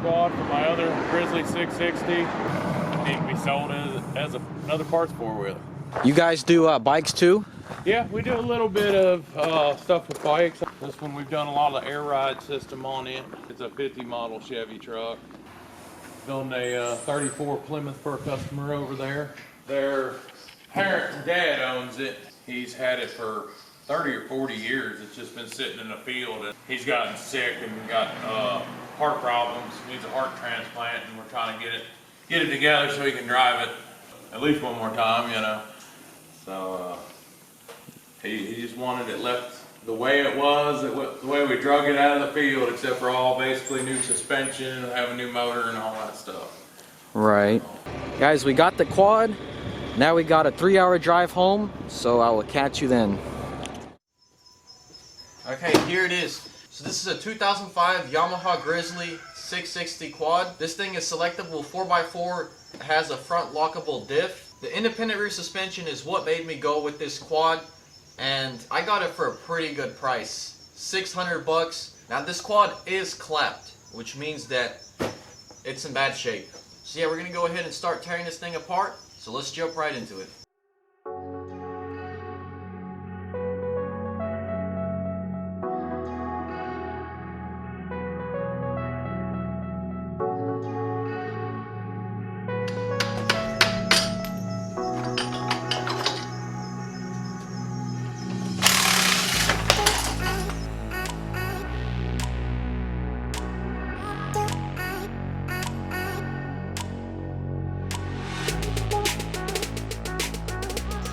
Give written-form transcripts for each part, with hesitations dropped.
quad for my other Grizzly 660. Need to be sold as another parts four-wheeler. You guys do bikes too? Yeah, we do a little bit of stuff with bikes. This one we've done a lot of the air ride system on it. It's a 50 model Chevy truck. Building a 34 Plymouth for a customer over there. Their parent and dad owns it. He's had it for 30 or 40 years. It's just been sitting in the field, and he's gotten sick and got heart problems. Needs a heart transplant, and we're trying to get it together so he can drive it at least one more time, you know. So he just wanted it left the way it was, the way we drug it out of the field, except for all basically new suspension, have a new motor and all that stuff. Right. Guys, we got the quad. Now we got a 3-hour drive home, so I will catch you then. Okay, here it is. So this is a 2005 Yamaha Grizzly 660 quad. This thing is selectable 4x4. It has a front lockable diff. The independent rear suspension is what made me go with this quad, and I got it for a pretty good price, $600. Now this quad is clapped, which means that it's in bad shape. So yeah, we're gonna go ahead and start tearing this thing apart. So let's jump right into it.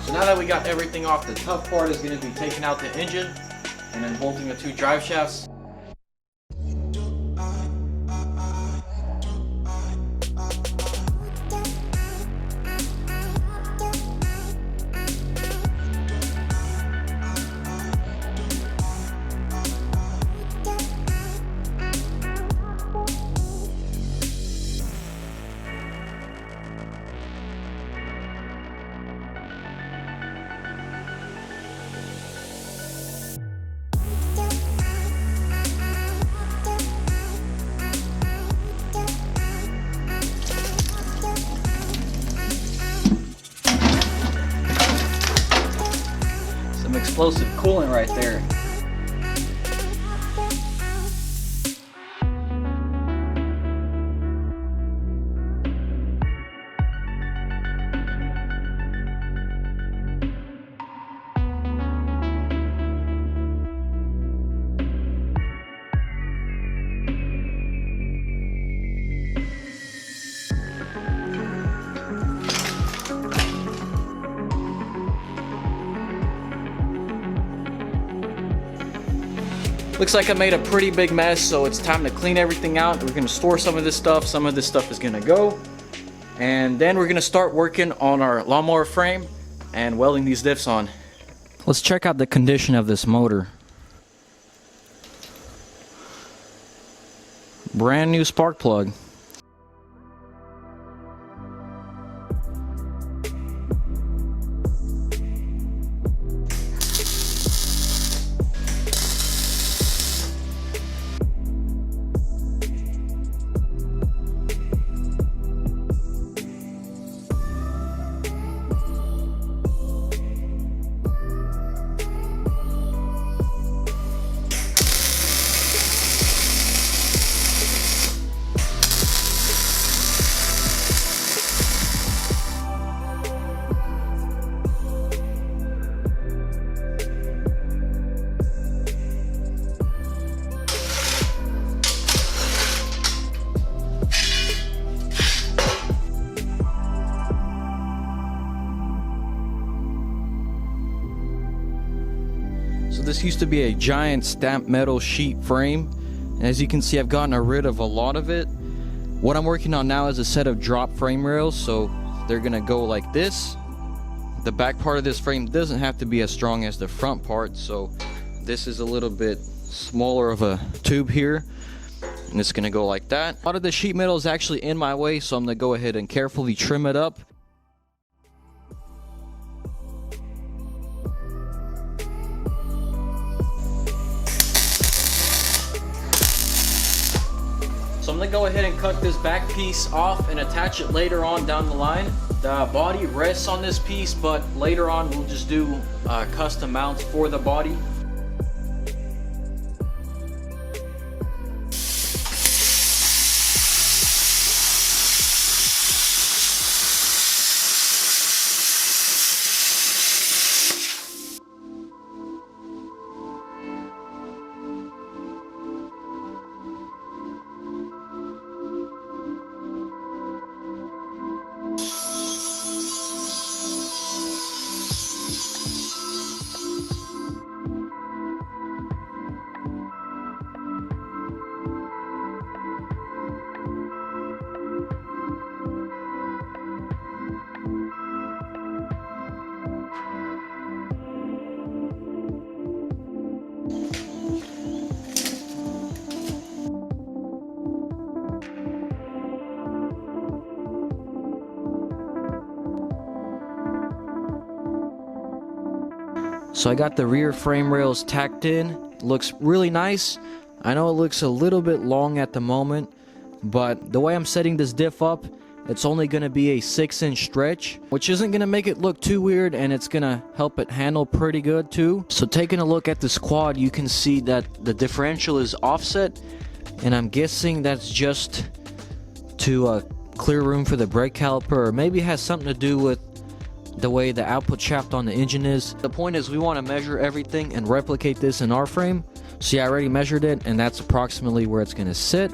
So now that we got everything off, the tough part is going to be taking out the engine and then bolting the 2 drive shafts. Explosive coolant right there. Looks like I made a pretty big mess, so it's time to clean everything out. We're gonna store some of this stuff. Some of this stuff is gonna go. And then we're gonna start working on our lawnmower frame and welding these diffs on. Let's check out the condition of this motor. Brand new spark plug. So this used to be a giant stamped metal sheet frame. And as you can see, I've gotten rid of a lot of it. What I'm working on now is a set of drop frame rails. So they're gonna go like this. The back part of this frame doesn't have to be as strong as the front part. So this is a little bit smaller of a tube here. And it's gonna go like that. A lot of the sheet metal is actually in my way, so I'm gonna go ahead and carefully trim it up. So I'm I'm gonna go ahead and cut this back piece off and attach it later on down the line. The body rests on this piece, but later on we'll just do custom mounts for the body. So I got the rear frame rails tacked in. Looks really nice. I know it looks a little bit long at the moment, but the way I'm setting this diff up, it's only going to be a 6-inch stretch, which isn't going to make it look too weird, and it's going to help it handle pretty good too. So taking a look at this quad, you can see that the differential is offset, and I'm guessing that's just to clear room for the brake caliper, or maybe it has something to do with the way the output shaft on the engine is. The point is we want to measure everything and replicate this in our frame. So yeah, I already measured it, and that's approximately where it's going to sit.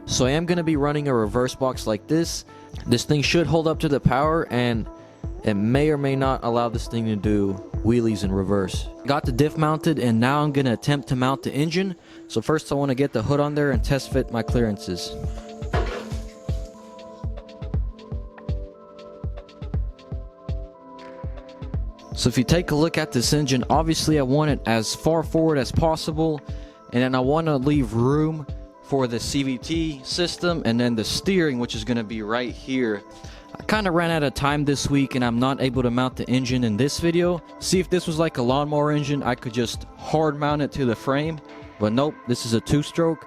So I am going to be running a reverse box like this. This thing should hold up to the power, and it may or may not allow this thing to do wheelies in reverse. Got the diff mounted, and now I'm going to attempt to mount the engine. So first I want to get the hood on there and test fit my clearances. So if you take a look at this engine, obviously I want it as far forward as possible, and then I want to leave room for the CVT system, and then the steering, which is going to be right here. I kind of ran out of time this week, and I'm not able to mount the engine in this video. See, if this was like a lawnmower engine, I could just hard mount it to the frame, but nope, this is a 2-stroke.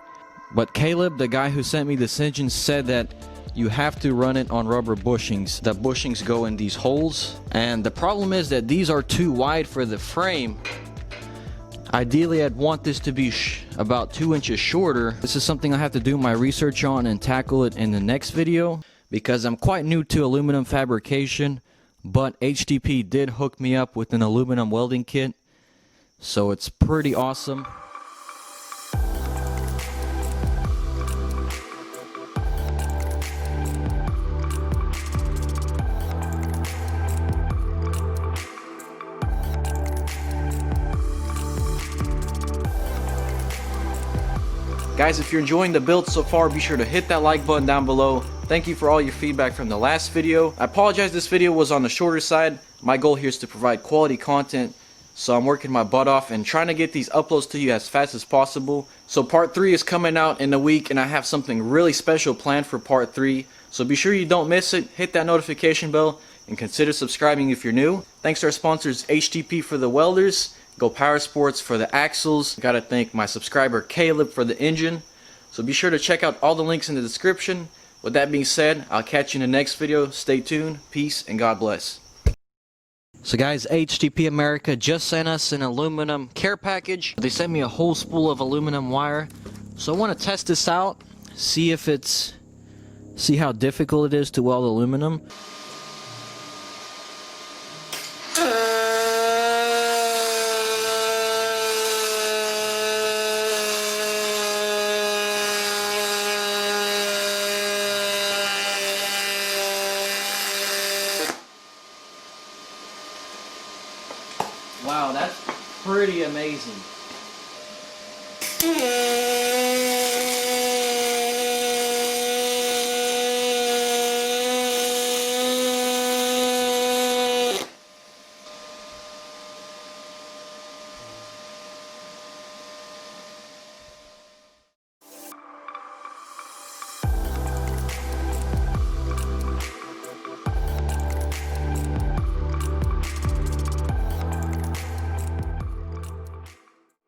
But Caleb, the guy who sent me this engine, said that you have to run it on rubber bushings. The bushings go in these holes, and the problem is that these are too wide for the frame. Ideally, I'd want this to be about 2 inches shorter. This is something I have to do my research on and tackle it in the next video, because I'm quite new to aluminum fabrication, but HTP did hook me up with an aluminum welding kit, so it's pretty awesome. Guys, if you're enjoying the build so far, be sure to hit that like button down below. Thank you for all your feedback from the last video. I apologize this video was on the shorter side. My goal here is to provide quality content, so I'm working my butt off and trying to get these uploads to you as fast as possible. So part 3 is coming out in a week, and I have something really special planned for part 3. So be sure you don't miss it. Hit that notification bell and consider subscribing if you're new. Thanks to our sponsors HTP for the welders, Go Power Sports for the axles. Gotta thank my subscriber Caleb for the engine. So be sure to check out all the links in the description. With that being said, I'll catch you in the next video. Stay tuned, peace, and God bless. So guys, HTP America just sent us an aluminum care package. They sent me a whole spool of aluminum wire. So I want to test this out, see how difficult it is to weld aluminum. Wow, that's pretty amazing.